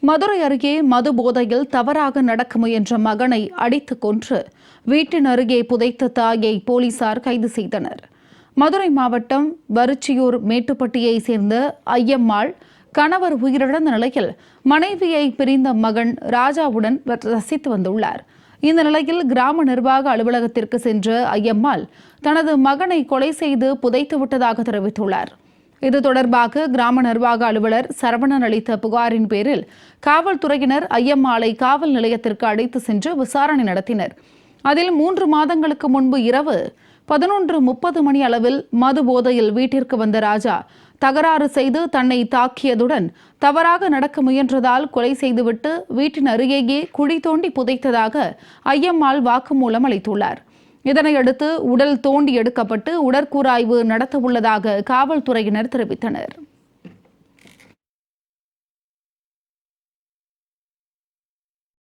மதுரை அருகே மது போதையில் தவறாக நடக்க முயன்ற மகனை அடித்துக் கொன்று வீட்டின் அருகே புதைத்த தாயை போலீசார் கைது செய்தனர். மதுரை மாவட்டம் வரிச்சியூர் மேட்டுப்பட்டியைச் சேர்ந்த ஐயம்மாள் கணவர் உயிரிழந்த நிலையில் மனைவியை பிரிந்த மகன் ராஜாவுடன் வசித்து வந்துள்ளார். இந்த நிலையில் கிராம நிர்வாக அலுவலகத்திற்கு சென்ற ஐயம்மாள் தனது மகனை கொலை செய்து புதைத்து விட்டதாக தெரிவித்துள்ளார். இது தொடர்பாக கிராம நிர்வாக அலுவலர் சரவணன் அளித்த புகாரின் பேரில் காவல்துறையினர் ஐயம்மாளை காவல் நிலையத்திற்கு அழைத்து சென்று விசாரணை நடத்தினர். அதில் 3 மாதங்களுக்கு முன்பு இரவு 11:30 மணி அளவில் மது போதையில் வீட்டிற்கு வந்த ராஜா தகராறு செய்து தன்னை தாக்கியதுடன் தவறாக நடக்க முயன்றதால் கொலை செய்துவிட்டு வீட்டின் அருகேயே குழி தோண்டி புதைத்ததாக ஐயம்மாள் வாக்குமூலம் அளித்துள்ளார். இதனையடுத்து உடல் தோண்டி எடுக்கப்பட்டு உடற்கூராய்வு நடத்தவுள்ளதாக காவல்துறையினர் தெரிவித்தனர்.